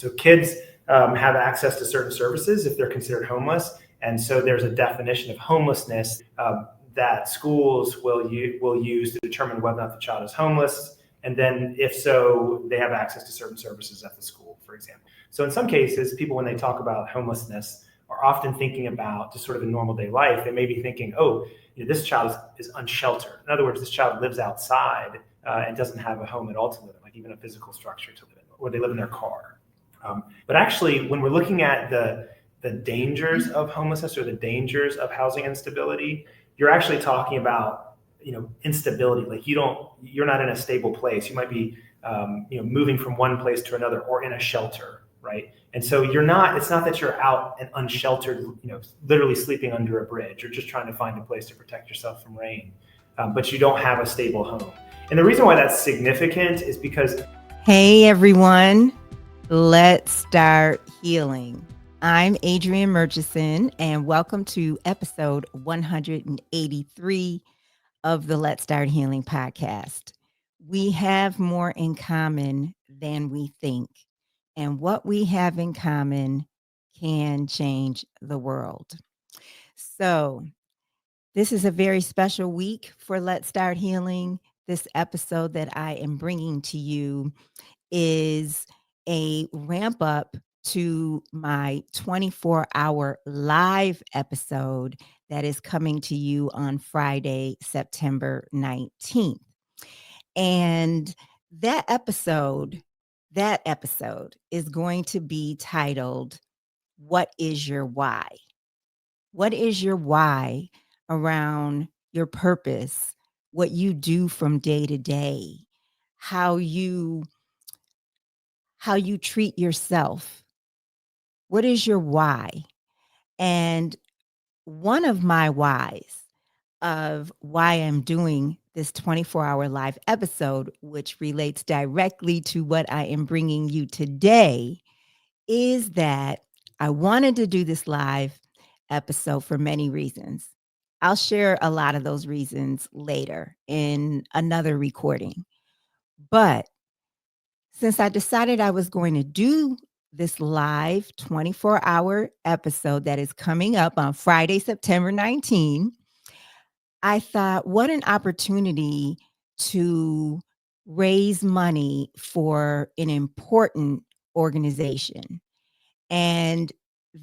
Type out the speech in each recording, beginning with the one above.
So kids have access to certain services if they're considered homeless. And so there's a definition of homelessness that schools will use to determine whether or not the child is homeless. And then if so, they have access to certain services at the school, for example. So in some cases, people, when they talk about homelessness, are often thinking about just sort of a normal day life. They may be thinking, oh, this child is unsheltered. In other words, this child lives outside and doesn't have a home at all to live in, like even a physical structure to live in, or they live in their car. But actually, when we're looking at the dangers of homelessness or the dangers of housing instability, you're actually talking about instability. Like you're not in a stable place. You might be moving from one place to another or in a shelter, right? And so it's not that you're out and unsheltered, literally sleeping under a bridge. You're just trying to find a place to protect yourself from rain, but you don't have a stable home. And the reason why that's significant is because... Hey, everyone. Let's start healing. I'm Adrienne Murchison, and welcome to episode 183 of the Let's Start Healing podcast. We have more in common than we think, and what we have in common can change the world. So this is a very special week for Let's Start Healing. This episode that I am bringing to you is a ramp up to my 24-hour live episode that is coming to you on Friday, September 19th. And that episode is going to be titled, What is Your Why? What is your why around your purpose, what you do from day to day, how you treat yourself? What is your why? And one of my whys of why I'm doing this 24-hour live episode, which relates directly to what I am bringing you today, is that I wanted to do this live episode for many reasons. I'll share a lot of those reasons later in another recording. But since I decided I was going to do this live 24-hour episode that is coming up on Friday, September 19, I thought, what an opportunity to raise money for an important organization. And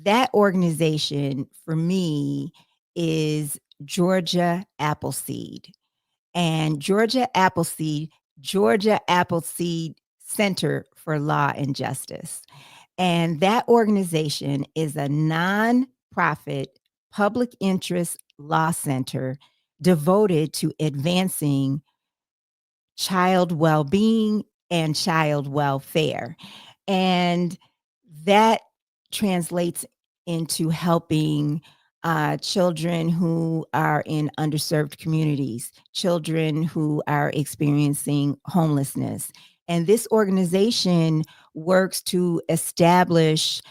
that organization for me is Georgia Appleseed. And Georgia Appleseed Center for Law and Justice. And that organization is a nonprofit public interest law center devoted to advancing child well-being and child welfare. And that translates into helping children who are in underserved communities, children who are experiencing homelessness. And this organization works to establish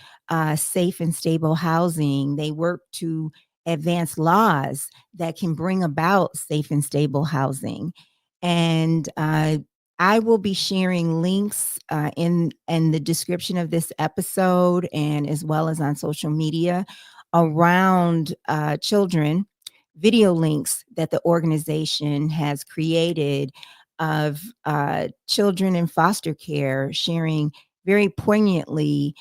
safe and stable housing. They work to advance laws that can bring about safe and stable housing. And I will be sharing links in the description of this episode, and as well as on social media around children, video links that the organization has created of children in foster care sharing very poignantly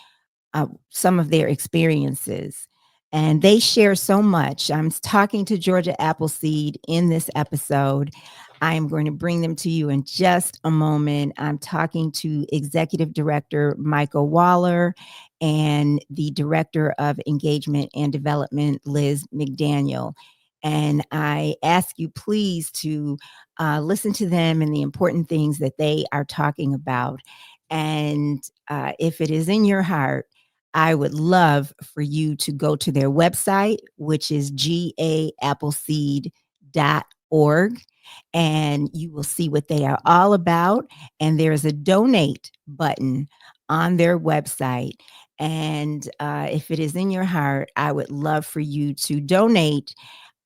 some of their experiences. And they share so much. I'm talking to Georgia Appleseed in this episode. I am going to bring them to you in just a moment. I'm talking to Executive Director Michael Waller and the Director of Engagement and Development, Liz McDaniel. And I ask you please to listen to them and the important things that they are talking about. And if it is in your heart, I would love for you to go to their website, which is gaappleseed.org, and you will see what they are all about. And there's a donate button on their website. And if it is in your heart, I would love for you to donate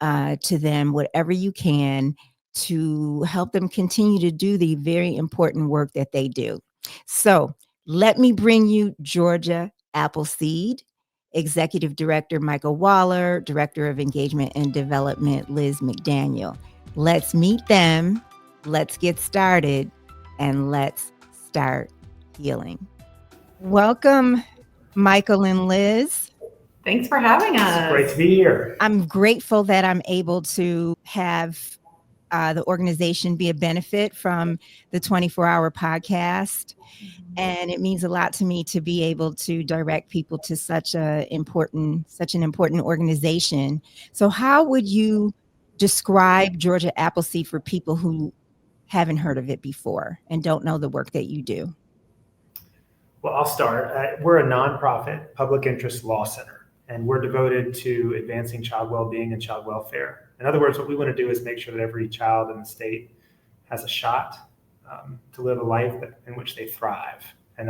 to them whatever you can to help them continue to do the very important work that they do. So Let me bring you Georgia Appleseed, Executive Director Michael Waller, Director of Engagement and Development Liz McDaniel. Let's meet them, let's get started, and let's start healing. Welcome, Michael and Liz. Thanks for having us. It's great to be here. I'm grateful that I'm able to have the organization be a benefit from the 24-hour podcast. And it means a lot to me to be able to direct people to such an important organization. So how would you describe Georgia Appleseed for people who haven't heard of it before and don't know the work that you do? Well, I'll start. We're a nonprofit public interest law center, and we're devoted to advancing child well-being and child welfare. In other words, what we want to do is make sure that every child in the state has a shot to live a life in which they thrive. And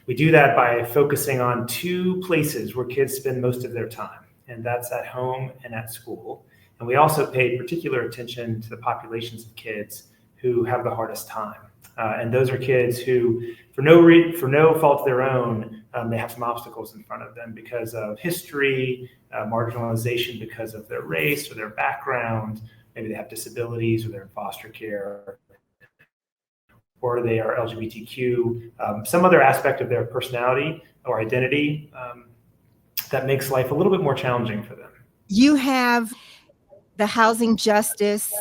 we do that by focusing on two places where kids spend most of their time, and that's at home and at school. And we also pay particular attention to the populations of kids who have the hardest time. And those are kids who, for no fault of their own, they have some obstacles in front of them because of history, marginalization because of their race or their background. Maybe they have disabilities or they're in foster care, or they are LGBTQ, some other aspect of their personality or identity that makes life a little bit more challenging for them. You have the housing justice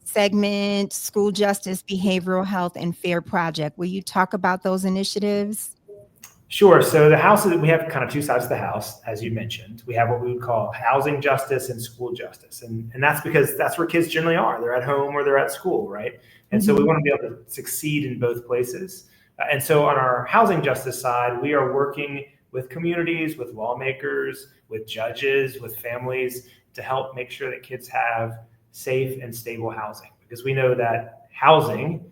segment, school justice, behavioral health, and fair project. Will you talk about those initiatives? Sure. So we have kind of two sides of the house, as you mentioned. We have what we would call housing justice and school justice. And that's because that's where kids generally are. They're at home or they're at school, right? And so we want to be able to succeed in both places. And so on our housing justice side, we are working with communities, with lawmakers, with judges, with families to help make sure that kids have safe and stable housing. Because we know that housing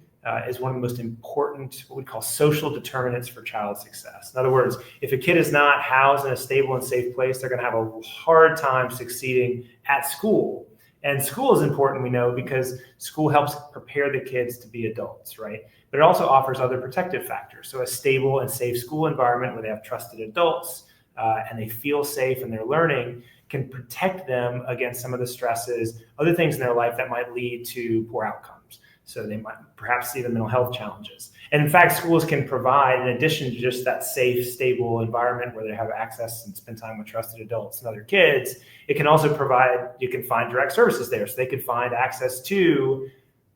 is one of the most important, what we call social determinants for child success. In other words, if a kid is not housed in a stable and safe place, they're going to have a hard time succeeding at school. And school is important, we know, because school helps prepare the kids to be adults, right? But it also offers other protective factors. So a stable and safe school environment where they have trusted adults and they feel safe and they're learning can protect them against some of the stresses, other things in their life that might lead to poor outcomes. So they might perhaps see the mental health challenges. And in fact, schools can provide, in addition to just that safe, stable environment where they have access and spend time with trusted adults and other kids, it can also provide, you can find direct services there. So they could find access to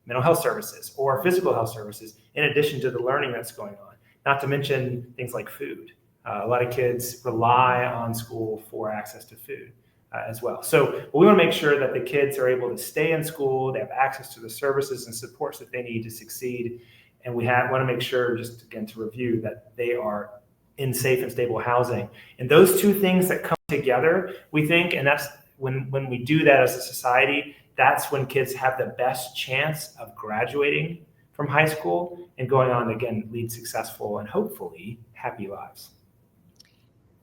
mental health services or physical health services in addition to the learning that's going on. Not to mention things like food. A lot of kids rely on school for access to food as well. So we want to make sure that the kids are able to stay in school, they have access to the services and supports that they need to succeed. And we want to make sure, just again to review, that they are in safe and stable housing. And those two things that come together, we think, and that's when we do that as a society, that's when kids have the best chance of graduating from high school and going on to, again, lead successful and hopefully happy lives.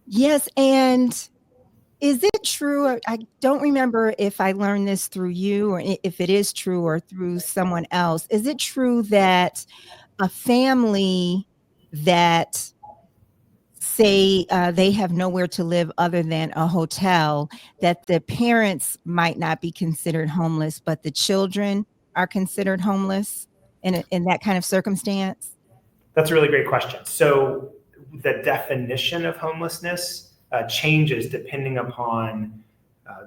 Yes, and is it true? I don't remember if I learned this through you or if it is true or through someone else. Is it true that a family that say they have nowhere to live other than a hotel, that the parents might not be considered homeless, but the children are considered homeless in that kind of circumstance? That's a really great question. So the definition of homelessness changes depending upon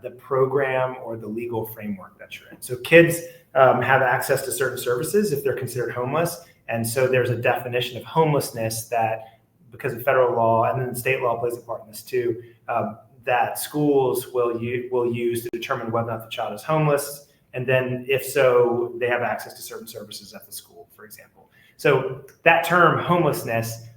the program or the legal framework that you're in. So kids have access to certain services if they're considered homeless. And so there's a definition of homelessness that, because of federal law, and then state law plays a part in this too, that schools will use to determine whether or not the child is homeless. And then if so, they have access to certain services at the school, for example. So that term homelessness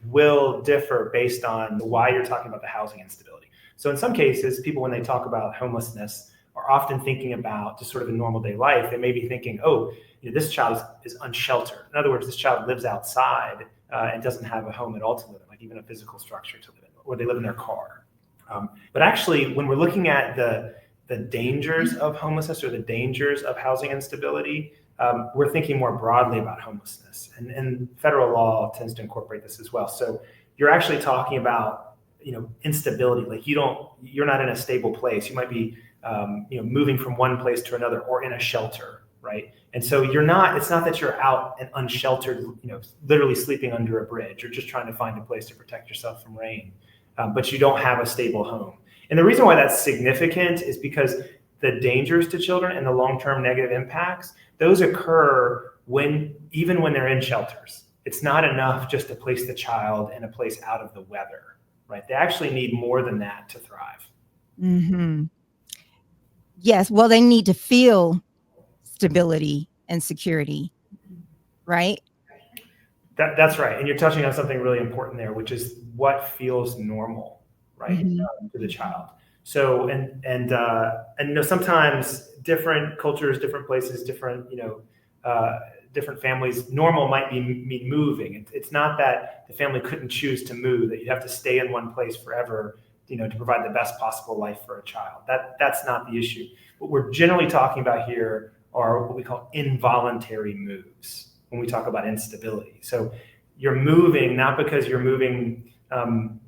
will differ based on why you're talking about the housing instability. So in some cases, people, when they talk about homelessness, are often thinking about just sort of a normal day life. They may be thinking, oh, this child is unsheltered. In other words, this child lives outside and doesn't have a home at all to live in, like even a physical structure to live in, or they live in their car. But actually, when we're looking at the dangers of homelessness or the dangers of housing instability, we're thinking more broadly about homelessness, and federal law tends to incorporate this as well. So you're actually talking about, instability. Like you're not in a stable place. You might be, moving from one place to another or in a shelter, right? And so it's not that you're out and unsheltered, literally sleeping under a bridge. You're just trying to find a place to protect yourself from rain, but you don't have a stable home. And the reason why that's significant is because the dangers to children and the long-term negative impacts, those occur even when they're in shelters. It's not enough just to place the child in a place out of the weather, right? They actually need more than that to thrive. Mm-hmm. Yes. Well, they need to feel stability and security, right? That's right. And you're touching on something really important there, which is what feels normal, right, to the child. So, sometimes different cultures, different places, different families, normal might mean moving. It's not that the family couldn't choose to move, that you have to stay in one place forever, to provide the best possible life for a child. That's not the issue. What we're generally talking about here are what we call involuntary moves when we talk about instability. So you're moving not because you're moving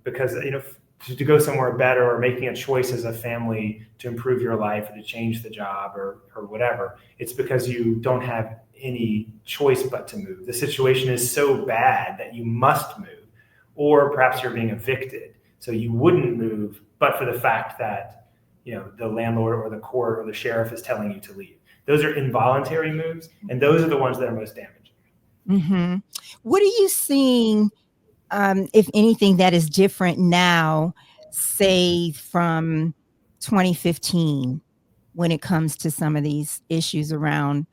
because to go somewhere better or making a choice as a family to improve your life or to change the job or whatever. It's because you don't have any choice but to move. The situation is so bad that you must move, or perhaps you're being evicted, so you wouldn't move but for the fact that the landlord or the court or the sheriff is telling you to leave. Those are involuntary moves, and those are the ones that are most damaging. Mm-hmm. What are you seeing, if anything, that is different now, say from 2015, when it comes to some of these issues around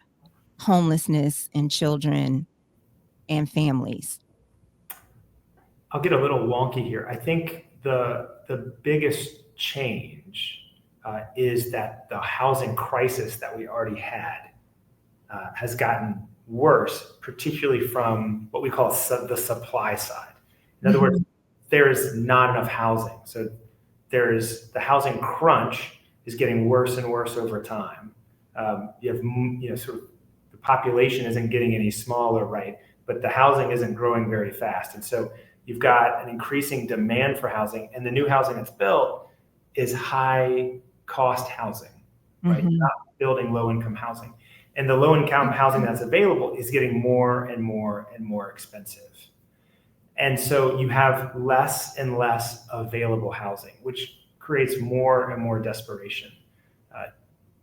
homelessness and children and families? I'll get a little wonky here. I think the biggest change is that the housing crisis that we already had has gotten worse, particularly from what we call the supply side. In other words, there is not enough housing. So the housing crunch is getting worse and worse over time. You have, sort of the population isn't getting any smaller, right? But the housing isn't growing very fast. And so you've got an increasing demand for housing, and the new housing that's built is high cost housing, right? Not building low income housing. And the low income housing that's available is getting more and more and more expensive. And so you have less and less available housing, which creates more and more desperation,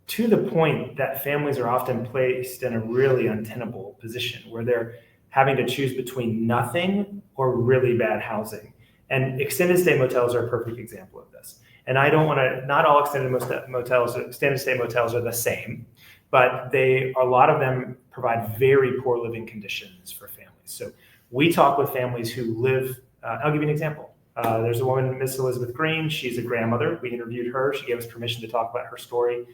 to the point that families are often placed in a really untenable position where they're having to choose between nothing or really bad housing. And extended stay motels are a perfect example of this. And I don't want to, not all extended stay motels are the same, but a lot of them provide very poor living conditions for families. So we talk with families who live, I'll give you an example. There's a woman, Miss Elizabeth Green. She's a grandmother. We interviewed her. She gave us permission to talk about her story.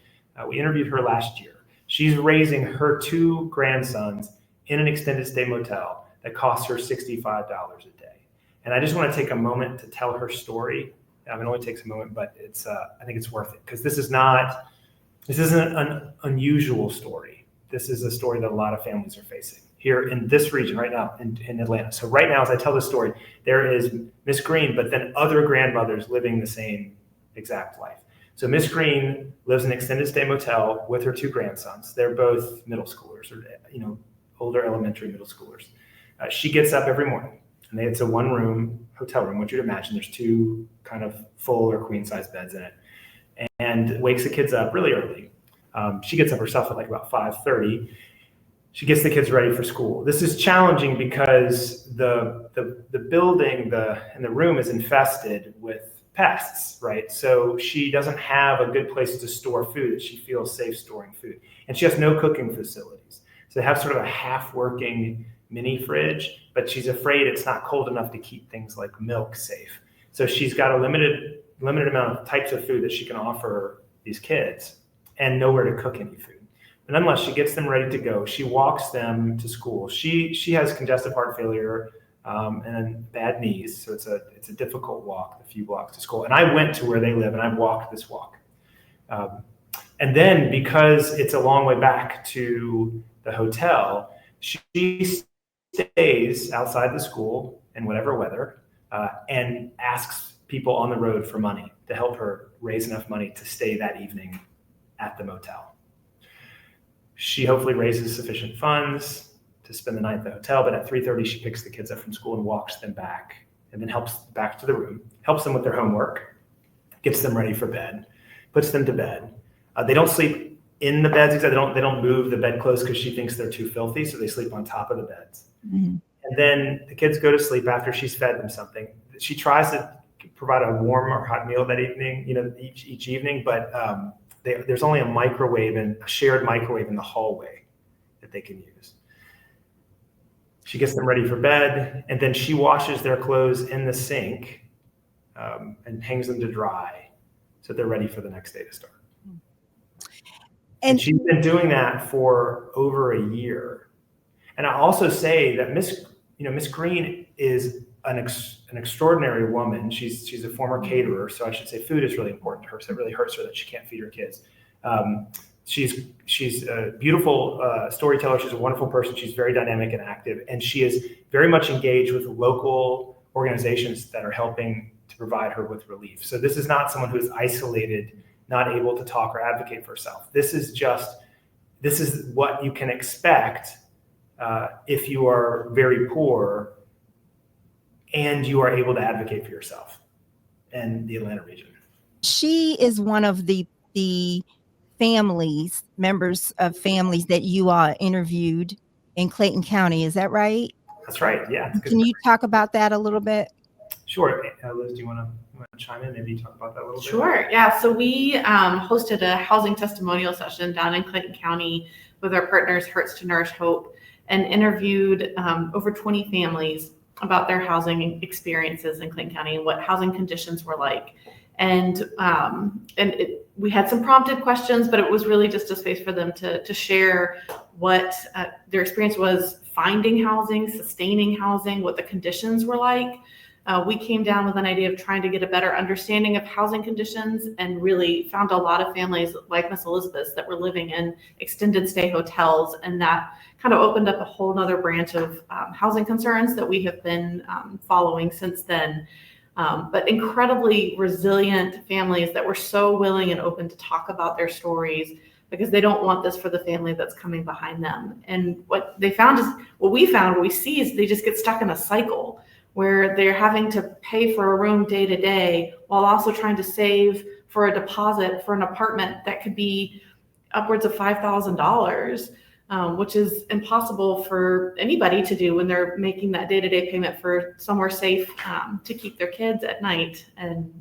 We interviewed her last year. She's raising her 2 grandsons in an extended stay motel that costs her $65 a day. And I just want to take a moment to tell her story. It only takes a moment, but I think it's worth it, because this isn't an unusual story. This is a story that a lot of families are facing here in this region right now in Atlanta. So right now, as I tell this story, there is Miss Green, but then other grandmothers living the same exact life. So Miss Green lives in an extended stay motel with her 2 grandsons. They're both middle schoolers, or older elementary middle schoolers. She gets up every morning, and it's a 1-room hotel room. I want you to imagine there's 2 kind of full or queen size beds in it, and wakes the kids up really early. She gets up herself at like about 5:30. She gets the kids ready for school. This is challenging because the building and the room is infested with pests, right? So she doesn't have a good place to store food that she feels safe storing food. And she has no cooking facilities. So they have sort of a half-working mini fridge, but she's afraid it's not cold enough to keep things like milk safe. So she's got a limited amount of types of food that she can offer these kids and nowhere to cook any food. And nonetheless, she gets them ready to go. She walks them to school. She has congestive heart failure and bad knees, so it's a difficult walk, a few blocks to school. And I went to where they live, and I walked this walk. And then, because it's a long way back to the hotel, she stays outside the school in whatever weather and asks people on the road for money to help her raise enough money to stay that evening at the motel. She hopefully raises sufficient funds to spend the night at the hotel, but at 3:30 she picks the kids up from school and walks them back, and then helps back to the room, helps them with their homework, gets them ready for bed, puts them to bed. They don't sleep in the beds, except they don't move the bedclothes because she thinks they're too filthy, so they sleep on top of the beds. Mm-hmm. And then the kids go to sleep after she's fed them something. She tries to provide a warm or hot meal that evening, each evening, but there's only a shared microwave in the hallway that they can use. She gets them ready for bed, and then she washes their clothes in the sink and hangs them to dry so they're ready for the next day to start. And she's been doing that for over a year. And I also say that Miss Green is an extraordinary woman. She's a former caterer, so I should say food is really important to her. So it really hurts her that she can't feed her kids. She's a beautiful storyteller. She's a wonderful person. She's very dynamic and active, and she is very much engaged with local organizations that are helping to provide her with relief. So this is not someone who is isolated, not able to talk or advocate for herself. This is what you can expect if you are very poor and you are able to advocate for yourself in the Atlanta region. She is one of the members of families that you all interviewed in Clayton County. Is that right? That's right. Yeah. Can you talk about that a little bit? Sure. Liz, do you want to chime in? Maybe talk about that a little bit? Sure. Yeah. So we hosted a housing testimonial session down in Clayton County with our partners, Hearts to Nourish Hope, and interviewed over 20 families about their housing experiences in Clayton County and what housing conditions were like. And we had some prompted questions, but it was really just a space for them to share what their experience was finding housing, sustaining housing, what the conditions were like. We came down with an idea of trying to get a better understanding of housing conditions, and really found a lot of families like Miss Elizabeth's that were living in extended stay hotels, and that kind of opened up a whole nother branch of housing concerns that we have been following since then. But incredibly resilient families that were so willing and open to talk about their stories, because they don't want this for the family that's coming behind them. And what we see is they just get stuck in a cycle where they're having to pay for a room day to day while also trying to save for a deposit for an apartment that could be upwards of $5,000. Which is impossible for anybody to do when they're making that day-to-day payment for somewhere safe to keep their kids at night. And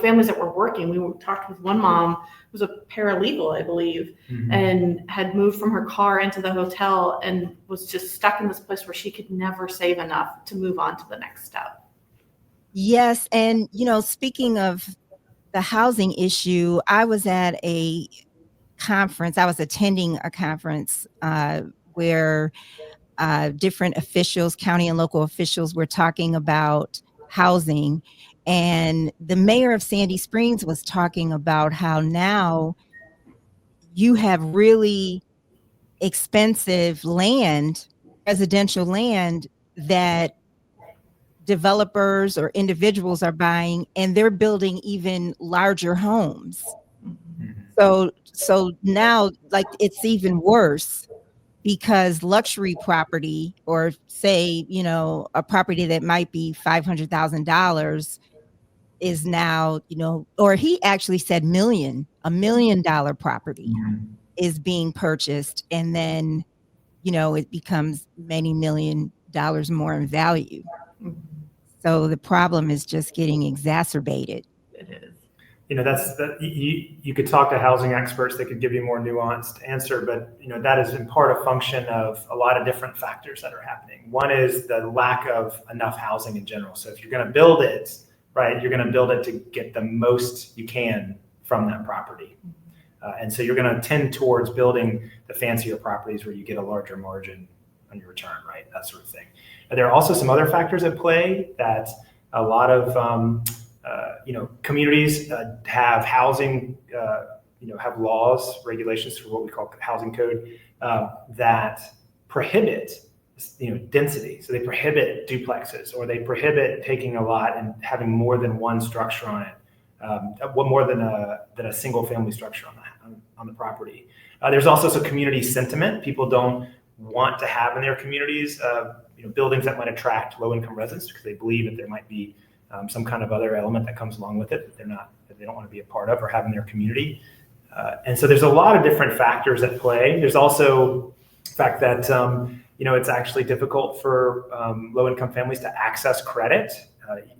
families that were working, we talked with one mom who was a paralegal, I believe, mm-hmm. and had moved from her car into the hotel and was just stuck in this place where she could never save enough to move on to the next step. Yes, and speaking of the housing issue, I was at a conference. I was attending a conference where different officials, county and local officials, were talking about housing. And the mayor of Sandy Springs was talking about how now you have really expensive land, residential land, that developers or individuals are buying, and they're building even larger homes. So now, like, it's even worse, because luxury property, or say, a property that might be $500,000 is now, or he actually said $1 million property is being purchased, and then, it becomes many $1 million more in value. So the problem is just getting exacerbated. It is. You could talk to housing experts that could give you a more nuanced answer, but that is in part a function of a lot of different factors that are happening. One is the lack of enough housing in general. So if you're going to build it, right, you're going to build it to get the most you can from that property. And so you're going to tend towards building the fancier properties where you get a larger margin on your return, right? That sort of thing. But there are also some other factors at play that a lot of communities have housing, have laws, regulations for what we call housing code that prohibit density. So they prohibit duplexes, or they prohibit taking a lot and having more than one structure on it, more than a single family structure on the property. There's also some community sentiment. People don't want to have in their communities buildings that might attract low-income residents because they believe that there might be some kind of other element that comes along with it that they don't want to be a part of or have in their community. And so there's a lot of different factors at play. There's also the fact that it's actually difficult for low-income families to access credit.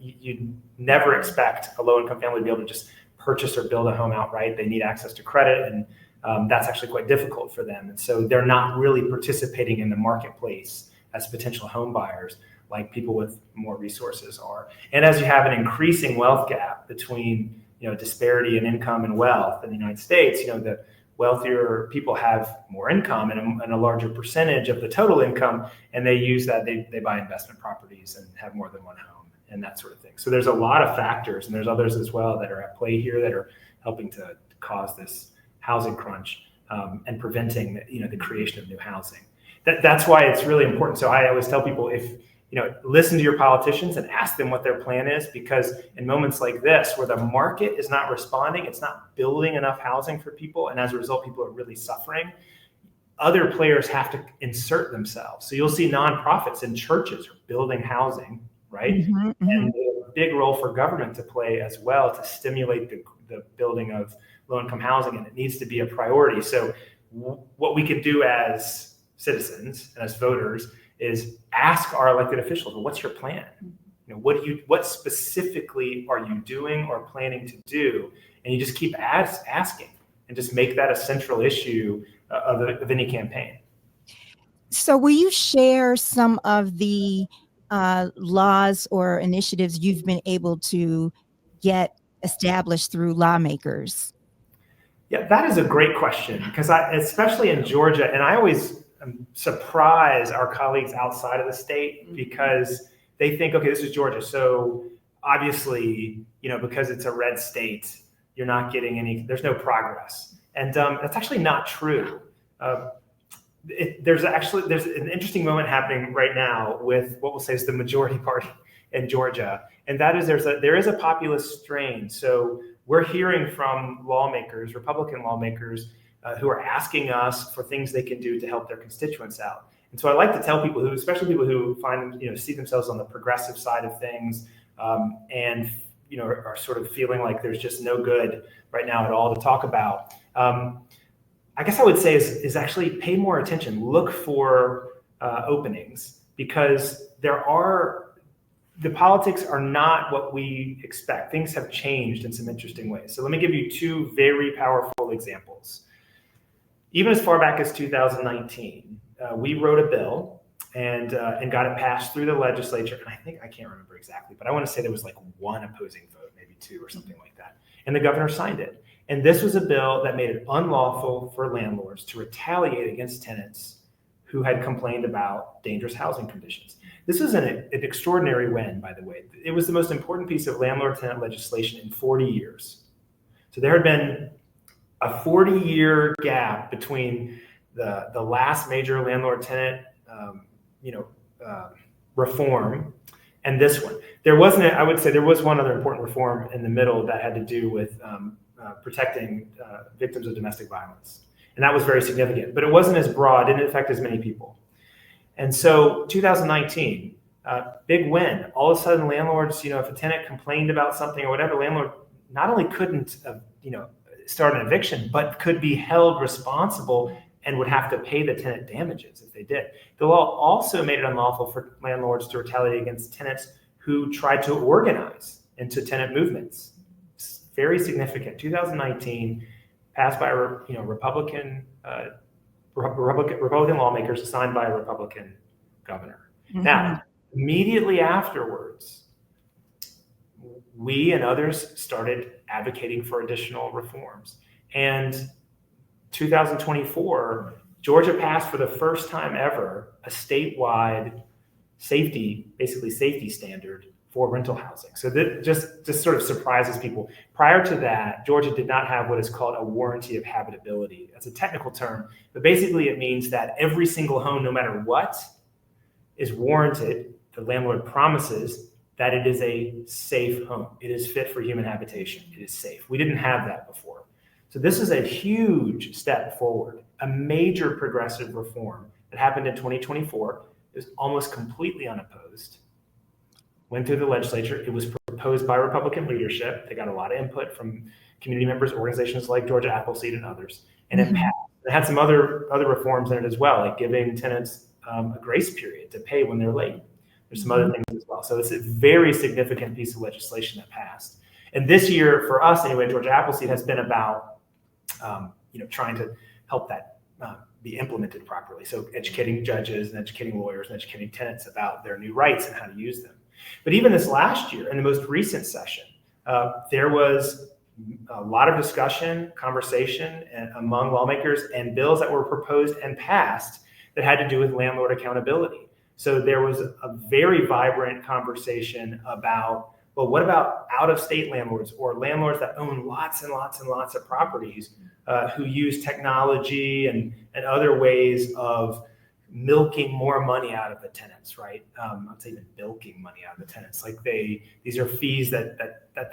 You never expect a low-income family to be able to just purchase or build a home outright. They need access to credit, and that's actually quite difficult for them. And so they're not really participating in the marketplace as potential home buyers like people with more resources are. And as you have an increasing wealth gap between disparity in income and wealth in the United States, the wealthier people have more income and a larger percentage of the total income, and they use that, they buy investment properties and have more than one home and that sort of thing. So there's a lot of factors, and there's others as well that are at play here that are helping to cause this housing crunch and preventing the creation of new housing. That's why it's really important. So I always tell people, if listen to your politicians and ask them what their plan is, because in moments like this where the market is not responding, it's not building enough housing for people, and as a result people are really suffering, other players have to insert themselves. So you'll see nonprofits and churches are building housing, right? Mm-hmm, mm-hmm. And a big role for government to play as well to stimulate the building of low-income housing, and it needs to be a priority. So what we can do as citizens and as voters is ask our elected officials, well, what's your plan? What specifically are you doing or planning to do? And you just keep asking and just make that a central issue of any campaign. So will you share some of the laws or initiatives you've been able to get established through lawmakers? Yeah, that is a great question, because especially in Georgia, and I always surprise our colleagues outside of the state, because they think, okay, this is Georgia, so obviously, because it's a red state, you're not getting there's no progress. And that's actually not true. There's an interesting moment happening right now with what we'll say is the majority party in Georgia. And that is there is a populist strain. So we're hearing from lawmakers, Republican lawmakers, who are asking us for things they can do to help their constituents out. And so I like to tell people especially people who see themselves on the progressive side of things, and are sort of feeling like there's just no good right now at all to talk about. I guess I would say is actually pay more attention, look for openings, because the politics are not what we expect. Things have changed in some interesting ways. So let me give you two very powerful examples. Even as far back as 2019, we wrote a bill and got it passed through the legislature. And I can't remember exactly, but I want to say there was like one opposing vote, maybe two or something like that. And the governor signed it. And this was a bill that made it unlawful for landlords to retaliate against tenants who had complained about dangerous housing conditions. This was an extraordinary win, by the way. It was the most important piece of landlord-tenant legislation in 40 years. So there had been a 40-year gap between the last major landlord-tenant reform and this one. I would say there was one other important reform in the middle that had to do with protecting victims of domestic violence. And that was very significant, but it wasn't as broad, didn't affect as many people. And so 2019, big win. All of a sudden landlords, if a tenant complained about something or whatever, landlord not only couldn't, start an eviction, but could be held responsible and would have to pay the tenant damages if they did. The law also made it unlawful for landlords to retaliate against tenants who tried to organize into tenant movements. It's very significant. 2019, passed by Republican lawmakers, signed by a Republican governor. Mm-hmm. Now, immediately afterwards, we and others started advocating for additional reforms. And 2024, Georgia passed for the first time ever a statewide safety standard for rental housing. So that just sort of surprises people. Prior to that, Georgia did not have what is called a warranty of habitability. That's a technical term, but basically it means that every single home, no matter what, is warranted. The landlord promises that it is a safe home. It is fit for human habitation. It is safe. We didn't have that before. So this is a huge step forward, a major progressive reform that happened in 2024. It was almost completely unopposed. Went through the legislature. It was proposed by Republican leadership. They got a lot of input from community members, organizations like Georgia Appleseed and others. And it passed. It had some other reforms in it as well, like giving tenants a grace period to pay when they're late. There's some other things as well. So it's a very significant piece of legislation that passed. And this year, for us anyway, Georgia Appleseed has been about trying to help that be implemented properly. So educating judges and educating lawyers and educating tenants about their new rights and how to use them. But even this last year, in the most recent session, there was a lot of discussion, conversation among lawmakers and bills that were proposed and passed that had to do with landlord accountability. So there was a very vibrant conversation about, well, what about out-of-state landlords or landlords that own lots and lots and lots of properties who use technology and other ways of milking more money out of the tenants, right? I'd say even bilking money out of the tenants. Like these are fees that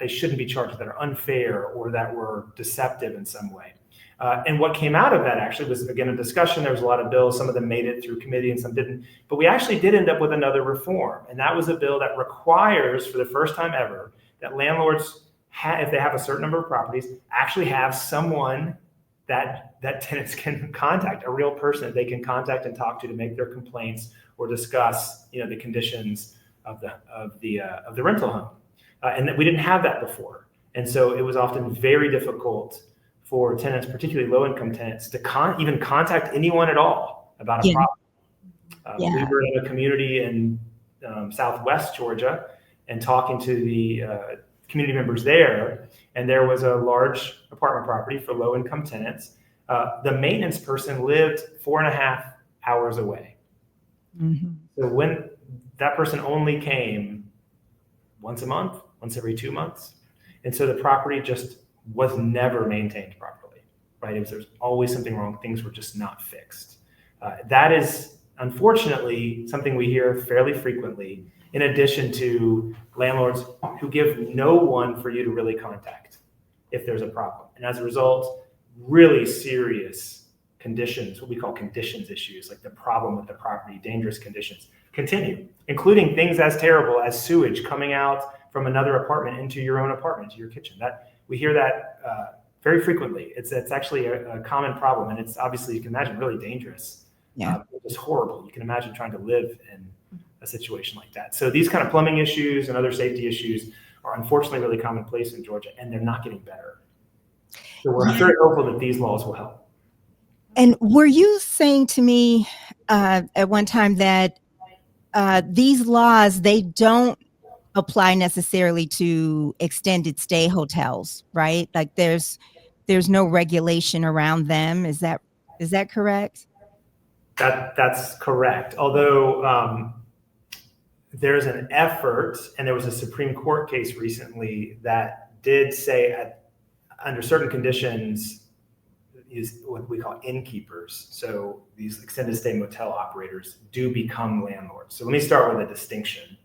they shouldn't be charged, that are unfair or that were deceptive in some way. And what came out of that actually was, again, a discussion. There was a lot of bills. Some of them made it through committee and some didn't. But we actually did end up with another reform. And that was a bill that requires, for the first time ever, that landlords, if they have a certain number of properties, actually have someone that tenants can contact, a real person that they can contact and talk to make their complaints or discuss, the conditions of the rental home. And that we didn't have that before. And so it was often very difficult for tenants, particularly low-income tenants, to even contact anyone at all about a problem. We were in a community in Southwest Georgia and talking to the community members there, and there was a large apartment property for low-income tenants. The maintenance person lived 4.5 hours away. Mm-hmm. So when that person only came once a month, once every 2 months, and so the property just was never maintained properly, right? There's always something wrong. Things were just not fixed. That is, unfortunately, something we hear fairly frequently, in addition to landlords who give no one for you to really contact if there's a problem. And as a result, really serious conditions, what we call conditions issues, like the problem with the property, dangerous conditions, continue, including things as terrible as sewage coming out from another apartment into your own apartment, to your kitchen. We hear that very frequently. It's actually a common problem, and it's obviously, you can imagine, really dangerous. Yeah, it's horrible. You can imagine trying to live in a situation like that. So these kind of plumbing issues and other safety issues are unfortunately really commonplace in Georgia, and they're not getting better. So we're very hopeful that these laws will help. And were you saying to me at one time that these laws, they don't apply necessarily to extended stay hotels, right? Like there's no regulation around them. Is that correct? That's correct. Although there's an effort, and there was a Supreme Court case recently that did say under certain conditions, is what we call innkeepers. So these extended stay motel operators do become landlords. So let me start with a distinction.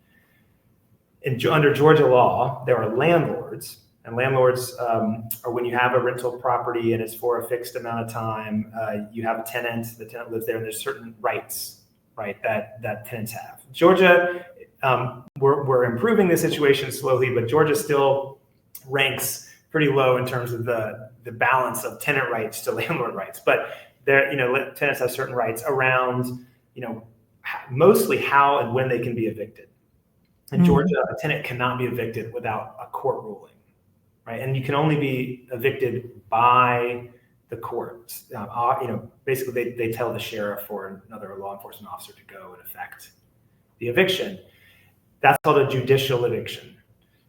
Under Georgia law, there are landlords, and landlords are when you have a rental property and it's for a fixed amount of time. You have a tenant, the tenant lives there, and there's certain rights, right, that tenants have. Georgia, we're improving the situation slowly, but Georgia still ranks pretty low in terms of the balance of tenant rights to landlord rights. But there, tenants have certain rights around, mostly how and when they can be evicted. In Georgia, a tenant cannot be evicted without a court ruling, right? And you can only be evicted by the courts. Basically, they tell the sheriff or another law enforcement officer to go and effect the eviction. That's called a judicial eviction.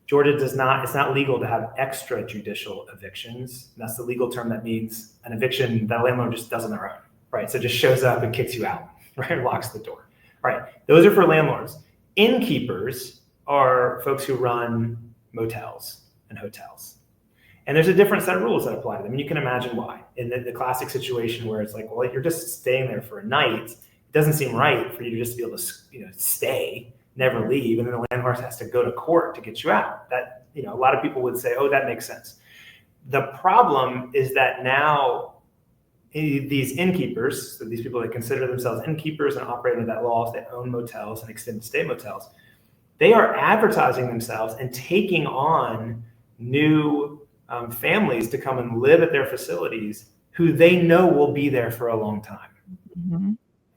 Georgia does not, it's not legal to have extrajudicial evictions. And that's the legal term that means an eviction that a landlord just does on their own, right? So it just shows up and kicks you out, right? Locks the door, right? Those are for landlords. Innkeepers are folks who run motels and hotels. And there's a different set of rules that apply to them. And you can imagine why. In the classic situation where it's like, well, you're just staying there for a night. It doesn't seem right for you to just be able to, stay, never leave, and then the landlord has to go to court to get you out. That, a lot of people would say, oh, that makes sense. The problem is that now these innkeepers, so these people that consider themselves innkeepers and operate under that law, they own motels and extended stay motels, they are advertising themselves and taking on new families to come and live at their facilities who they know will be there for a long time, mm-hmm.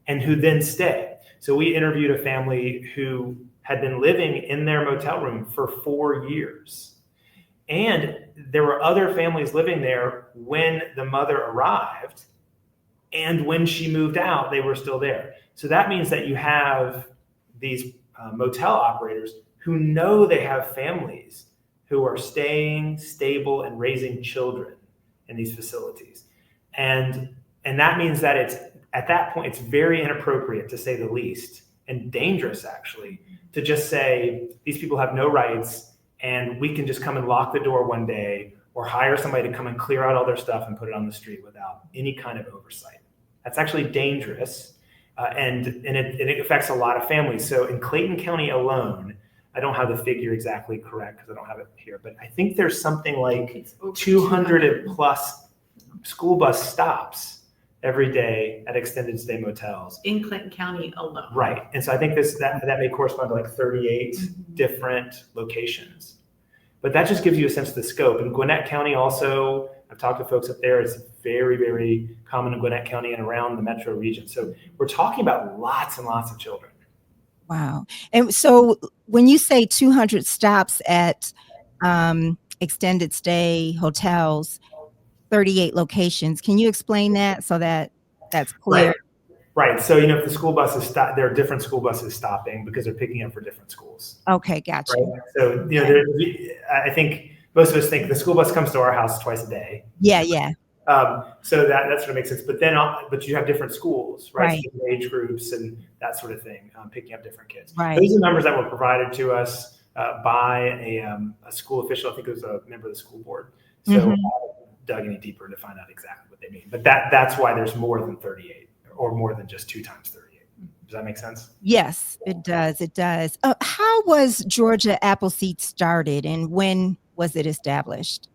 and who then stay. So we interviewed a family who had been living in their motel room for 4 years. And there were other families living there when the mother arrived, and when she moved out, they were still there. So that means that you have these motel operators who know they have families who are staying stable and raising children in these facilities. And that means that at that point, it's very inappropriate, to say the least, and dangerous actually, to just say these people have no rights and we can just come and lock the door one day or hire somebody to come and clear out all their stuff and put it on the street without any kind of oversight. That's actually dangerous, and it affects a lot of families. So in Clayton County alone, I don't have the figure exactly correct because I don't have it here, but I think there's something like 200 plus school bus stops every day at extended stay motels in Clinton County alone. Right. And so I think that may correspond to like 38 mm-hmm. different locations. But that just gives you a sense of the scope. In Gwinnett County also, I've talked to folks up there, it's very, very common in Gwinnett County and around the metro region. So we're talking about lots and lots of children. Wow. And so when you say 200 stops at extended stay hotels, 38 locations, can you explain that so that that's clear? Right. So, if the school buses stop, there are different school buses stopping because they're picking up for different schools. Okay, gotcha. Right? So, I think most of us think the school bus comes to our house twice a day. Yeah. So that sort of makes sense. But you have different schools, right? Different age groups and that sort of thing, picking up different kids. Right. Those are numbers that were provided to us by a school official. I think it was a member of the school board. So mm-hmm. Dug any deeper to find out exactly what they mean. But that's why there's more than 38 or more than just 2 times 38. Does that make sense? Yes, it does. It does. How was Georgia Appleseed started and when was it established?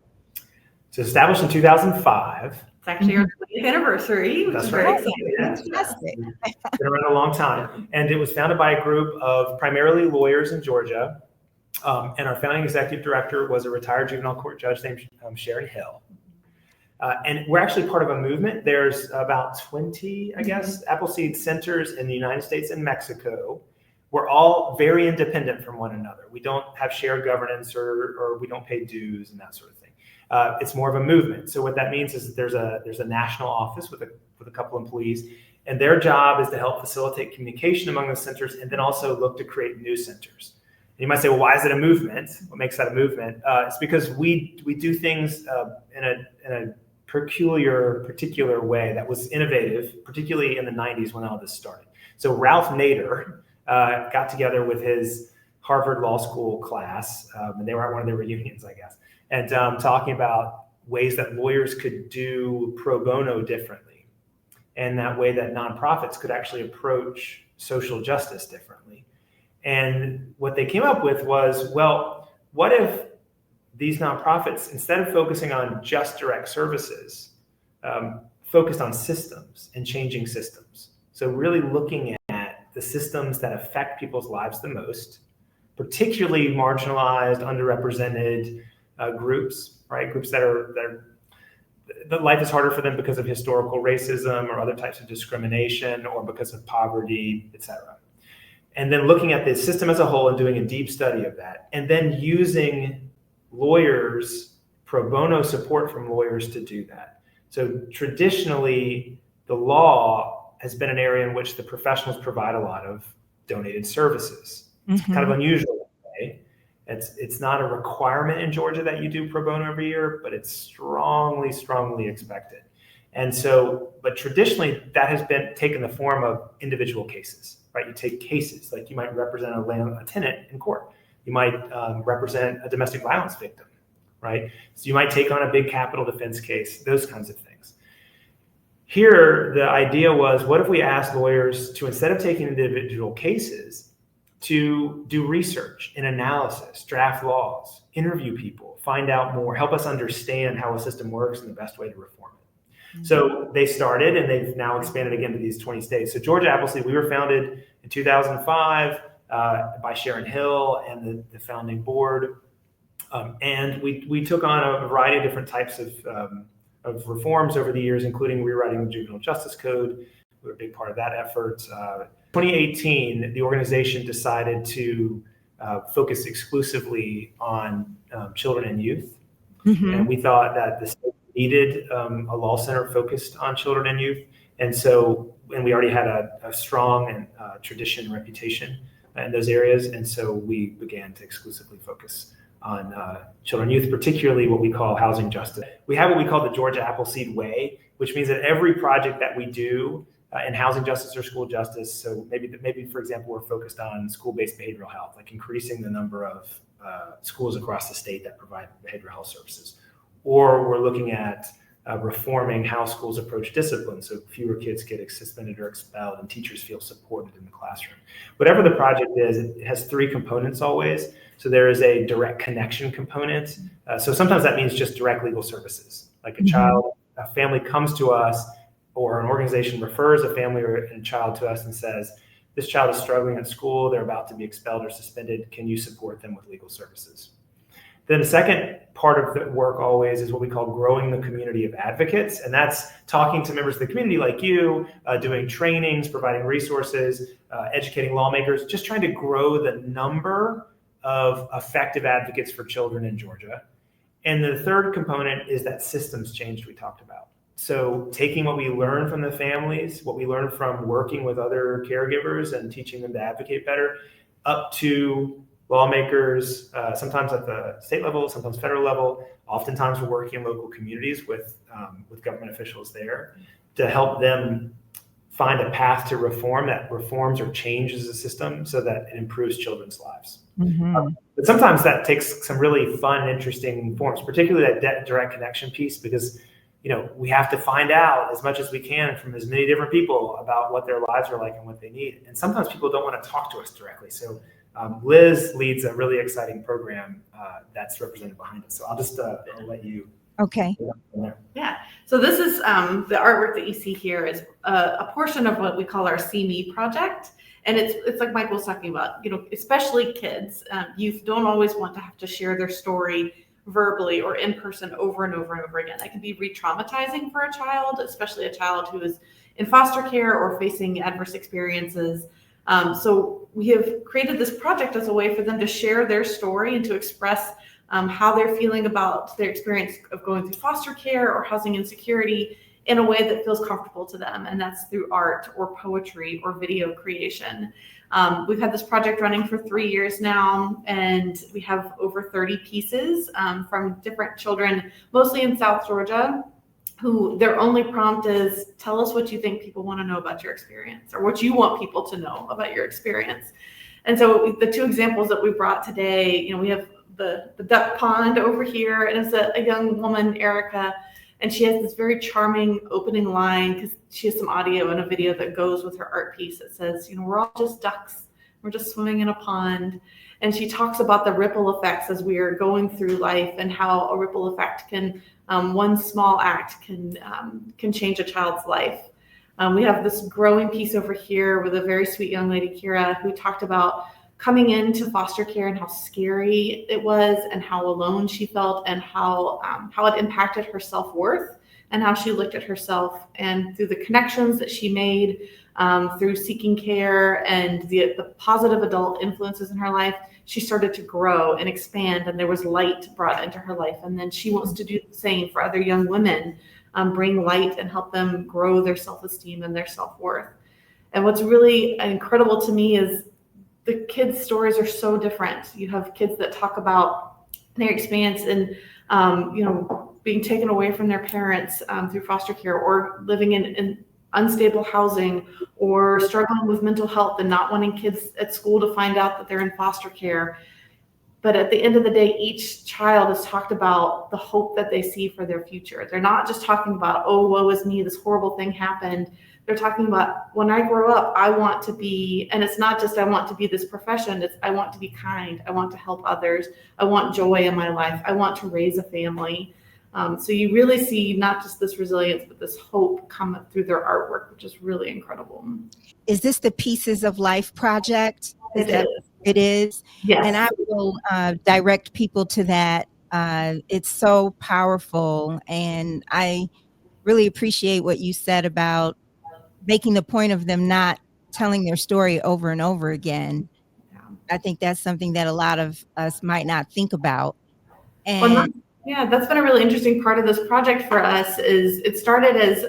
So established in 2005. It's actually our 20th anniversary. Which That's right. right. Fantastic. It's been around a long time. And it was founded by a group of primarily lawyers in Georgia. And our founding executive director was a retired juvenile court judge named Sharon Hill. And we're actually part of a movement. There's about 20, I guess, Appleseed centers in the United States and Mexico. We're all very independent from one another. We don't have shared governance or we don't pay dues and that sort of thing. It's more of a movement. So what that means is that there's a national office with a couple employees, and their job is to help facilitate communication among the centers and then also look to create new centers. And you might say, well, why is it a movement? What makes that a movement? It's because we do things in a particular way that was innovative, particularly in the 90s when all this started. So Ralph Nader got together with his Harvard Law School class, and they were at one of their reunions, I guess, and talking about ways that lawyers could do pro bono differently, and that way that nonprofits could actually approach social justice differently. And what they came up with was, well, what if these nonprofits, instead of focusing on just direct services, focused on systems and changing systems. So really looking at the systems that affect people's lives the most, particularly marginalized, underrepresented groups, right? Groups that life is harder for them because of historical racism or other types of discrimination or because of poverty, et cetera. And then looking at the system as a whole and doing a deep study of that, and then using lawyers, pro bono support from lawyers to do that. So traditionally, the law has been an area in which the professionals provide a lot of donated services. It's kind of unusual in a way. It's not a requirement in Georgia that you do pro bono every year, but it's strongly, strongly expected. And so, but traditionally that has been taken the form of individual cases, right? You take cases, like you might represent a tenant in court. You might represent a domestic violence victim, right? So you might take on a big capital defense case, those kinds of things. Here, the idea was, what if we asked lawyers to, instead of taking individual cases, to do research and analysis, draft laws, interview people, find out more, help us understand how a system works and the best way to reform it. Mm-hmm. So they started, and they've now expanded again to these 20 states. So Georgia Appleseed, we were founded in 2005 by Sharon Hill and the founding board. And we took on a variety of different types of reforms over the years, including rewriting the Juvenile Justice Code. We were a big part of that effort. 2018, the organization decided to focus exclusively on children and youth. Mm-hmm. And we thought that the state needed a law center focused on children and youth. And we already had a strong and tradition and reputation in those areas. And so we began to exclusively focus on children and youth, particularly what we call housing justice. We have what we call the Georgia Appleseed Way, which means that every project that we do in housing justice or school justice, so maybe for example, we're focused on school-based behavioral health, like increasing the number of schools across the state that provide behavioral health services. Or we're looking at reforming how schools approach discipline, so fewer kids get suspended or expelled and teachers feel supported in the classroom. Whatever the project is, it has three components always. So there is a direct connection component. So sometimes that means just direct legal services, like a family comes to us, or an organization refers a family or a child to us and says, this child is struggling at school, they're about to be expelled or suspended, can you support them with legal services? Then the second part of the work always is what we call growing the community of advocates. And that's talking to members of the community like you, doing trainings, providing resources, educating lawmakers, just trying to grow the number of effective advocates for children in Georgia. And the third component is that systems change we talked about. So taking what we learn from the families, what we learn from working with other caregivers and teaching them to advocate better, up to lawmakers, sometimes at the state level, sometimes federal level. Oftentimes we're working in local communities with government officials there to help them find a path to reform that reforms or changes the system so that it improves children's lives. Mm-hmm. But sometimes that takes some really fun, interesting forms, particularly that direct connection piece, because we have to find out as much as we can from as many different people about what their lives are like and what they need. And sometimes people don't want to talk to us directly. So Liz leads a really exciting program that's represented behind us. So I'll just I'll let you. Okay. Yeah. So this is the artwork that you see here is a portion of what we call our See Me project. And it's like Mike was talking about, especially kids, youth don't always want to have to share their story verbally or in person over and over and over again. That can be re-traumatizing for a child, especially a child who is in foster care or facing adverse experiences. So we have created this project as a way for them to share their story and to express how they're feeling about their experience of going through foster care or housing insecurity in a way that feels comfortable to them. And that's through art or poetry or video creation. We've had this project running for 3 years now, and we have over 30 pieces from different children, mostly in South Georgia, who their only prompt is, tell us what you think people want to know about your experience, or what you want people to know about your experience. And so the two examples that we brought today, we have the duck pond over here, and it's a young woman, Erica, and she has this very charming opening line because she has some audio and a video that goes with her art piece that says, we're all just ducks. We're just swimming in a pond. And she talks about the ripple effects as we are going through life and how a ripple effect can, one small act can change a child's life. We have this growing piece over here with a very sweet young lady, Kira, who talked about coming into foster care and how scary it was and how alone she felt and how it impacted her self-worth and how she looked at herself. And through the connections that she made through seeking care and the positive adult influences in her life, she started to grow and expand, and there was light brought into her life. And then she wants to do the same for other young women, bring light and help them grow their self-esteem and their self-worth. And what's really incredible to me is the kids' stories are so different. You have kids that talk about their experience in, being taken away from their parents through foster care, or living in unstable housing, or struggling with mental health and not wanting kids at school to find out that they're in foster care. But at the end of the day, each child is talked about the hope that they see for their future. They're not just talking about, oh, woe is me, this horrible thing happened. They're talking about, when I grow up, I want to be, and it's not just I want to be this profession, it's I want to be kind, I want to help others, I want joy in my life, I want to raise a family. So you really see not just this resilience, but this hope come through their artwork, which is really incredible. Is this the Pieces of Life project? It is. It is? Yes. And I will direct people to that. It's so powerful. And I really appreciate what you said about making the point of them not telling their story over and over again. Yeah. I think that's something that a lot of us might not think about. And yeah, that's been a really interesting part of this project for us. Is it started as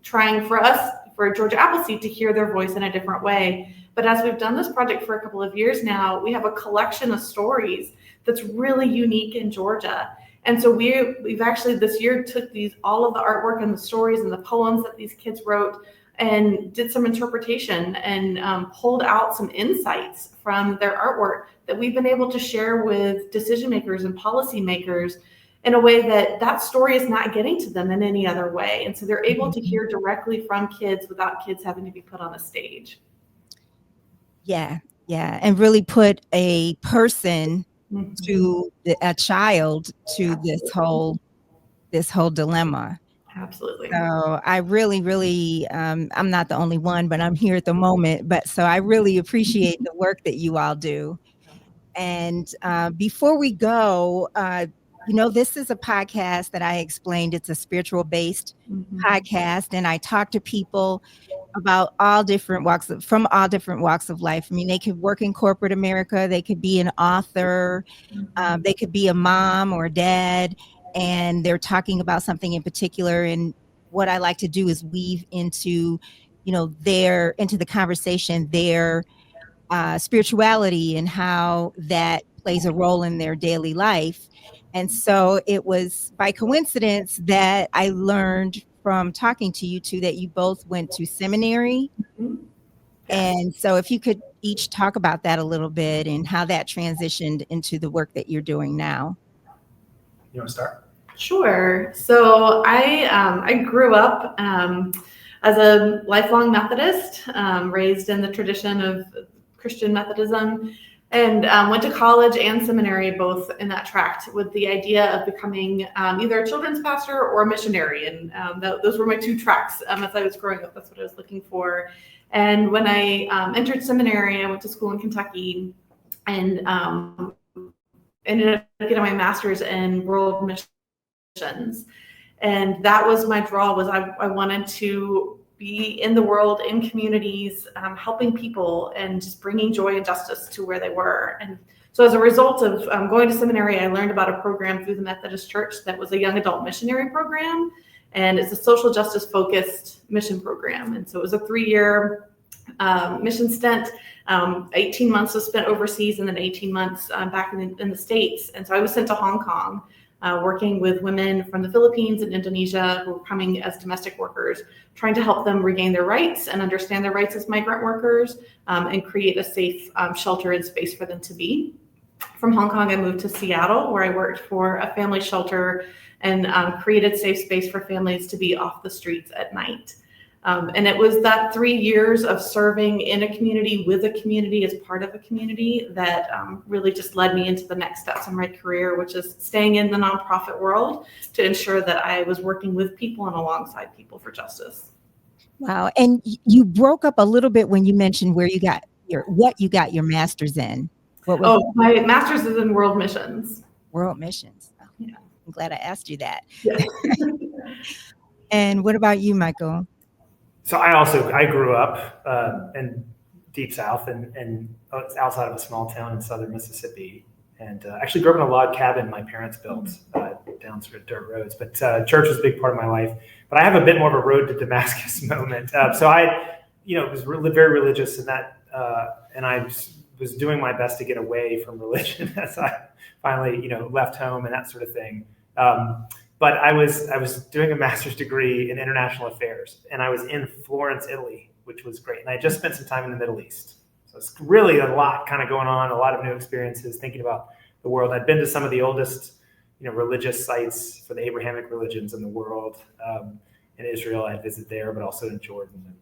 trying for us, for Georgia Appleseed, to hear their voice in a different way. But as we've done this project for a couple of years now, we have a collection of stories that's really unique in Georgia. And so we've actually this year took all of the artwork and the stories and the poems that these kids wrote and did some interpretation and pulled out some insights from their artwork that we've been able to share with decision makers and policymakers in a way that story is not getting to them in any other way. And so they're able to hear directly from kids without kids having to be put on a stage. Yeah. And really put a person to a child to this whole dilemma. Absolutely. So I really, I'm not the only one, but I'm here at the moment. But so I really appreciate the work that you all do. And before we go, this is a podcast that I explained. It's a spiritual based podcast. And I talk to people about from all different walks of life. I mean, they could work in corporate America. They could be an author. They could be a mom or a dad. And they're talking about something in particular. And what I like to do is weave into the conversation, their spirituality and how that plays a role in their daily life. And so it was by coincidence that I learned from talking to you two that you both went to seminary. And so if you could each talk about that a little bit and how that transitioned into the work that you're doing now. You want to start? Sure. So I grew up as a lifelong Methodist, raised in the tradition of Christian Methodism, and went to college and seminary, both in that tract, with the idea of becoming either a children's pastor or a missionary. And those were my two tracks as I was growing up. That's what I was looking for. And when I entered seminary, I went to school in Kentucky and ended up getting my master's in world missions. And that was my draw, was I wanted to be in the world, in communities, helping people and just bringing joy and justice to where they were. And so as a result of going to seminary, I learned about a program through the Methodist Church that was a young adult missionary program. And it's a social justice focused mission program. And so it was a 3-year mission stint. 18 months was spent overseas and then 18 months back in the States. And so I was sent to Hong Kong, working with women from the Philippines and Indonesia who were coming as domestic workers, trying to help them regain their rights and understand their rights as migrant workers, and create a safe shelter and space for them to be. From Hong Kong, I moved to Seattle, where I worked for a family shelter and created safe space for families to be off the streets at night. And it was that 3 years of serving in a community, with a community, as part of a community, that really just led me into the next steps in my career, which is staying in the nonprofit world to ensure that I was working with people and alongside people for justice. Wow. And you broke up a little bit when you mentioned what you got your master's in. What was my master's is in world missions. World missions. Oh, yeah. I'm glad I asked you that. Yes. And what about you, Michael? So I grew up in Deep South and outside of a small town in southern Mississippi, and actually grew up in a log cabin my parents built down sort of dirt roads. But church was a big part of my life. But I have a bit more of a road to Damascus moment. So I, was very religious in that, and I was doing my best to get away from religion as I finally, left home and that sort of thing. But I was doing a master's degree in international affairs, and I was in Florence, Italy, which was great. And I just spent some time in the Middle East. So it's really a lot kind of going on, a lot of new experiences, thinking about the world. I'd been to some of the oldest, religious sites for the Abrahamic religions in the world. In Israel, I'd visit there, but also in Jordan.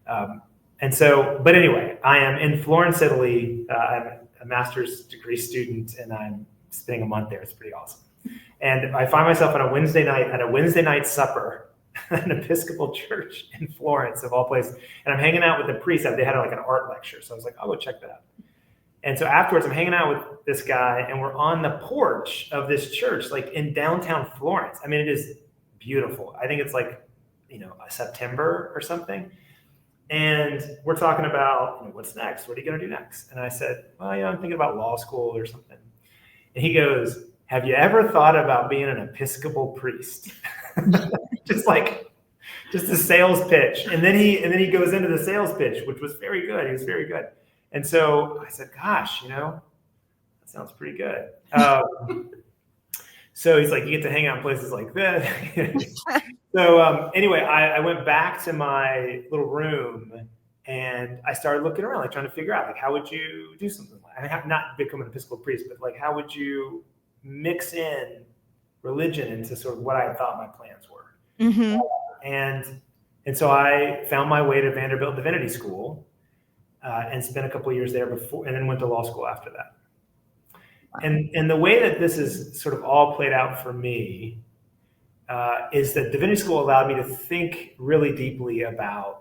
But anyway, I am in Florence, Italy. I'm a master's degree student, and I'm spending a month there. It's pretty awesome. And I find myself on a Wednesday night at a Wednesday night supper at an Episcopal church in Florence, of all places. And I'm hanging out with the priest. They had like an art lecture. So I was like, I'll go check that out. And so afterwards, I'm hanging out with this guy, and we're on the porch of this church, like in downtown Florence. I mean, it is beautiful. I think it's like, September or something. And we're talking about, what's next? What are you going to do next? And I said, well, I'm thinking about law school or something. And he goes, have you ever thought about being an Episcopal priest? just a sales pitch. And then he goes into the sales pitch, which was very good. He was very good. And so I said, gosh, that sounds pretty good. So he's like, you get to hang out in places like this. So anyway, I went back to my little room and I started looking around, like trying to figure out, like, how would you do something like that? I have not become an Episcopal priest, but like, how would you mix in religion into sort of what I thought my plans were? Mm-hmm. And so I found my way to Vanderbilt Divinity School and spent a couple of years there before, and then went to law school after that. And the way that this is sort of all played out for me is that divinity school allowed me to think really deeply about,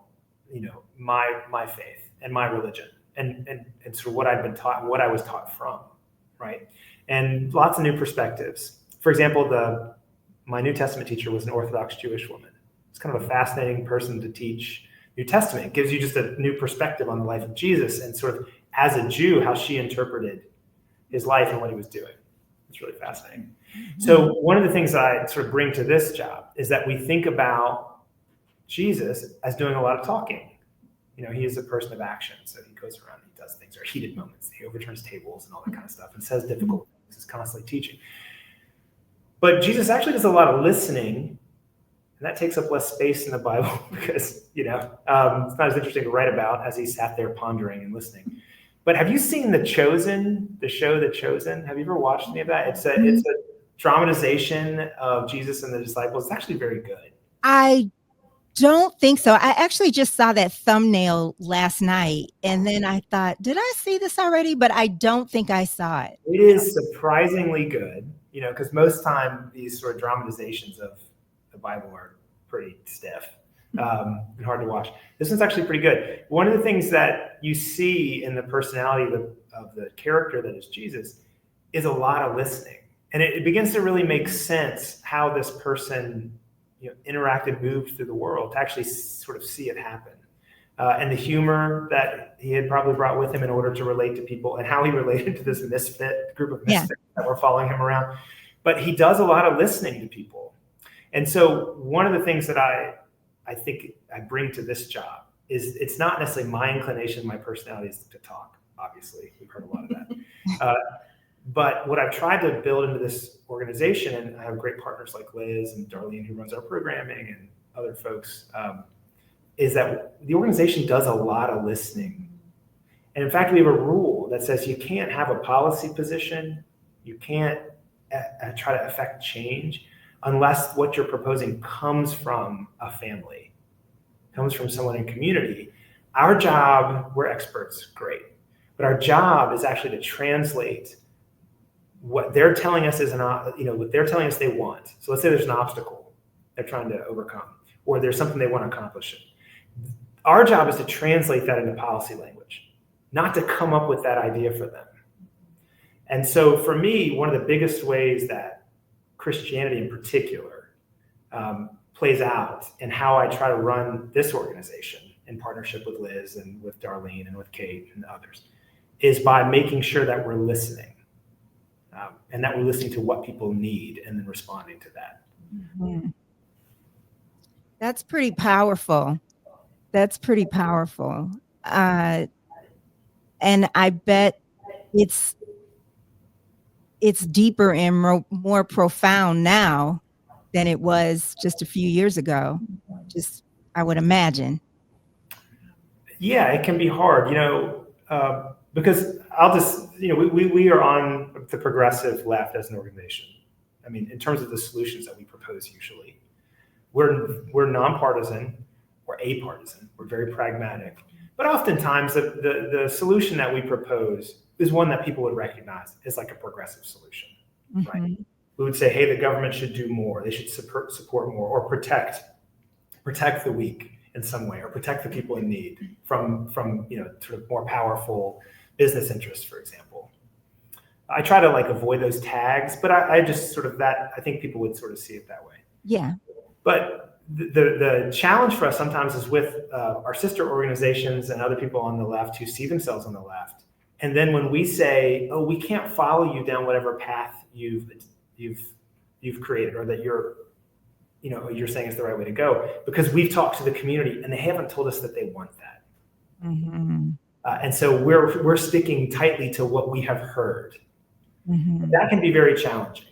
my faith and my religion and sort of what I'd been taught and what I was taught from, right? And lots of new perspectives. For example, my New Testament teacher was an Orthodox Jewish woman. It's kind of a fascinating person to teach New Testament. It gives you just a new perspective on the life of Jesus and sort of, as a Jew, how she interpreted his life and what he was doing. It's really fascinating. So one of the things that I sort of bring to this job is that we think about Jesus as doing a lot of talking. He is a person of action. So he goes around, he does things, or heated moments. He overturns tables and all that kind of stuff and says difficult things. He's constantly teaching. But Jesus actually does a lot of listening, and that takes up less space in the Bible because, it's not as interesting to write about as he sat there pondering and listening. But have you seen The Chosen, the show The Chosen? Have you ever watched any of that? It's a dramatization of Jesus and the disciples. It's actually very good. I don't think so. I actually just saw that thumbnail last night, and then I thought, did I see this already? But I don't think I saw it. It is surprisingly good, because most time these sort of dramatizations of the Bible are pretty stiff and hard to watch. This one's actually pretty good. One of the things that you see in the personality of the character that is Jesus is a lot of listening. And it begins to really make sense how this person interacted, moved through the world to actually sort of see it happen. And the humor that he had probably brought with him in order to relate to people, and how he related to this group of misfits that were following him around. But he does a lot of listening to people. And so one of the things that I think I bring to this job is it's not necessarily my inclination, my personality is to talk. Obviously, we've heard a lot of that. But what I've tried to build into this organization, and I have great partners like Liz and Darlene who runs our programming and other folks, is that the organization does a lot of listening. And in fact, we have a rule that says you can't have a policy position, you can't try to affect change unless what you're proposing comes from a family, comes from someone in community. Our job, we're experts, great. But our job is actually to translate what they're telling us what they're telling us they want. So let's say there's an obstacle they're trying to overcome, or there's something they want to accomplish. Our job is to translate that into policy language, not to come up with that idea for them. And so for me, one of the biggest ways that Christianity in particular plays out and how I try to run this organization in partnership with Liz and with Darlene and with Kate and others is by making sure that we're listening. And that we're listening to what people need and then responding to that. Mm-hmm. That's pretty powerful. And I bet it's deeper and more profound now than it was just a few years ago. I would imagine. Yeah, it can be hard. because I'll just, we are on the progressive left as an organization. I mean, in terms of the solutions that we propose, usually we're nonpartisan or apartisan. We're very pragmatic, but oftentimes the solution that we propose is one that people would recognize as like a progressive solution, right? We would say, hey, the government should do more. They should support more, or protect the weak in some way, or protect the people in need from sort of more powerful business interests, for example. I try to like avoid those tags, but I just sort of I think people would sort of see it that way. Yeah. But the challenge for us sometimes is with our sister organizations and other people on the left who see themselves on the left. And then when we say, oh, we can't follow you down whatever path you've created, or that you're saying is the right way to go, because we've talked to the community and they haven't told us that they want that. And so we're sticking tightly to what we have heard. That can be very challenging.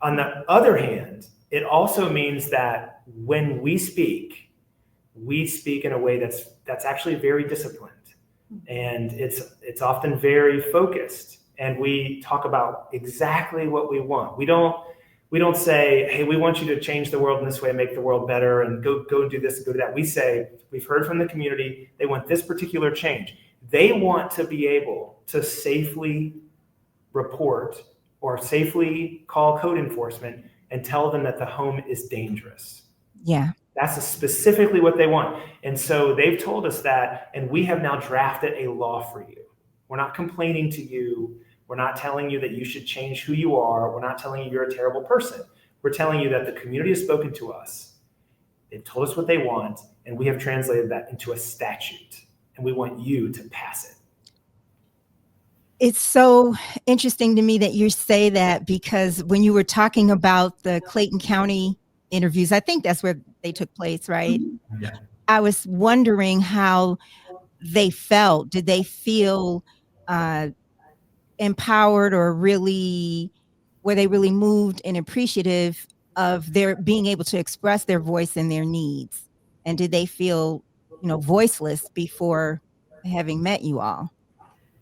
On the other hand, it also means that when we speak in a way that's actually very disciplined, and it's often very focused, and we talk about exactly what we want. We don't say, hey, we want you to change the world in this way, make the world better, and go do this and go do that. We say, we've heard from the community, they want this particular change. They want to be able to safely report or safely call code enforcement and tell them that the home is dangerous. Yeah. That's specifically what they want. And so they've told us that, and we have now drafted a law for you. We're not complaining to you. We're not telling you that you should change who you are. We're not telling you you're a terrible person. We're telling you that the community has spoken to us. They've told us what they want, and we have translated that into a statute, and we want you to pass it. It's so interesting to me that you say that, because when you were talking about the Clayton County interviews, I think that's where they took place, right? Yeah. I was wondering how they felt. Did they feel empowered, or were they really moved and appreciative of their being able to express their voice and their needs? And did they feel, voiceless before having met you all?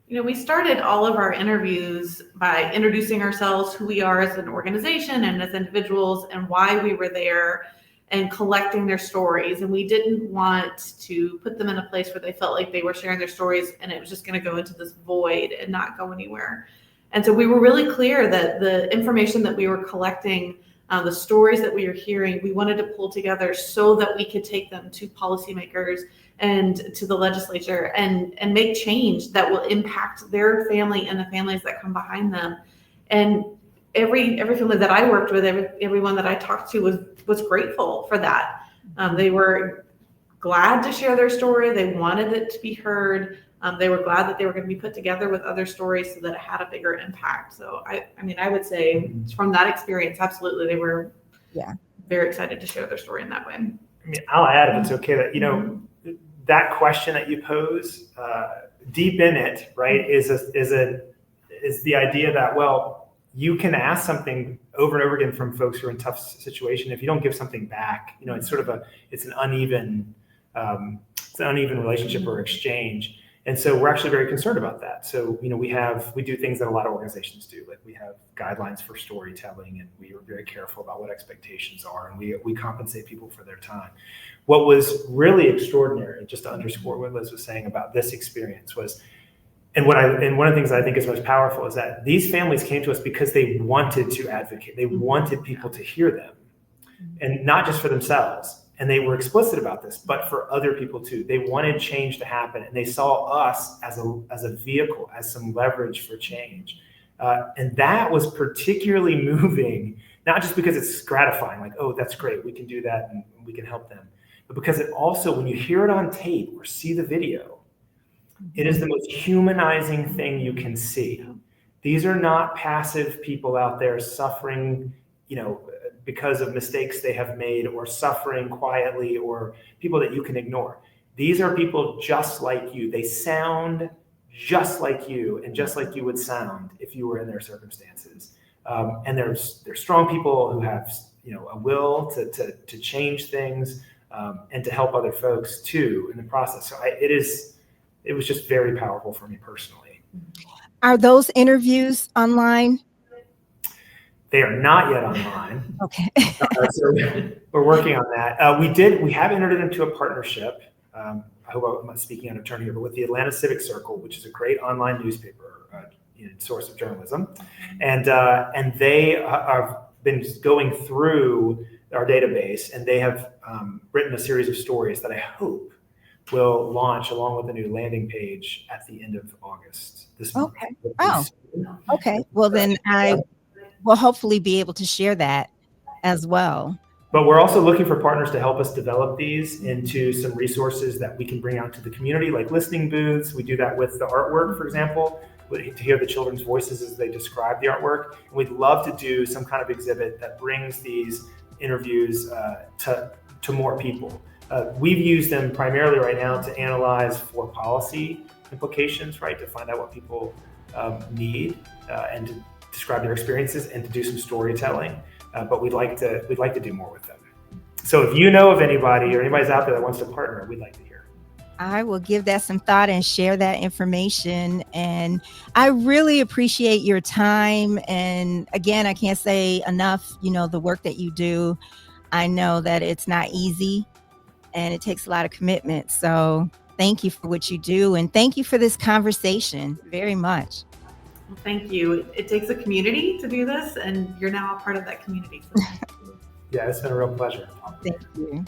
We started all of our interviews by introducing ourselves, who we are as an organization and as individuals, and why we were there, and collecting their stories. And we didn't want to put them in a place where they felt like they were sharing their stories and it was just going to go into this void and not go anywhere. And so we were really clear that the information that we were collecting, the stories that we were hearing, we wanted to pull together so that we could take them to policymakers and to the legislature and make change that will impact their family and the families that come behind them. And every family that I worked with, everyone that I talked to was grateful for that. They were glad to share their story. They wanted it to be heard. They were glad that they were going to be put together with other stories so that it had a bigger impact. So I would say from that experience, absolutely, they were very excited to share their story in that way. I'll add, if it's okay, that that question that you pose, deep in it, right, is the idea that, well, you can ask something over and over again from folks who are in tough situation. If you don't give something back, it's sort of it's an uneven relationship or exchange. And so we're actually very concerned about that. So, we do things that a lot of organizations do. Like, we have guidelines for storytelling, and we are very careful about what expectations are, and we compensate people for their time. What was really extraordinary, just to underscore what Liz was saying about this experience, was, and one of the things I think is most powerful, is that these families came to us because they wanted to advocate. They wanted people to hear them, and not just for themselves. And they were explicit about this, but for other people too. They wanted change to happen, and they saw us as a vehicle, as some leverage for change. And that was particularly moving, not just because it's gratifying, like, oh, that's great, we can do that and we can help them, but because it also, when you hear it on tape or see the video, it is the most humanizing thing you can see. These are not passive people out there suffering, because of mistakes they have made, or suffering quietly, or people that you can ignore. These are people just like you. They sound just like you, and just like you would sound if you were in their circumstances. And they're strong people who have a will to change things, and to help other folks too in the process. So it was just very powerful for me personally. Are those interviews online? They are not yet online. Okay. So we're working on that. We have entered into a partnership. I hope I'm not speaking out of turn here, but with the Atlanta Civic Circle, which is a great online newspaper, source of journalism, and they have been going through our database, and they have written a series of stories that I hope will launch along with a new landing page at the end of August this month. Okay. Oh, okay. Well, then I will hopefully be able to share that as well. But we're also looking for partners to help us develop these into some resources that we can bring out to the community, like listening booths. We do that with the artwork, for example, to hear the children's voices as they describe the artwork. And we'd love to do some kind of exhibit that brings these interviews to more people. We've used them primarily right now to analyze for policy implications, right? To find out what people need and to describe their experiences and to do some storytelling. But we'd like to do more with them. So if you know of anybody or anybody's out there that wants to partner, we'd like to hear. I will give that some thought and share that information. And I really appreciate your time. And again, I can't say enough, the work that you do. I know that it's not easy and it takes a lot of commitment. So thank you for what you do. And thank you for this conversation very much. Well, thank you. It takes a community to do this, and you're now a part of that community. So Yeah, it's been a real pleasure. Thank you.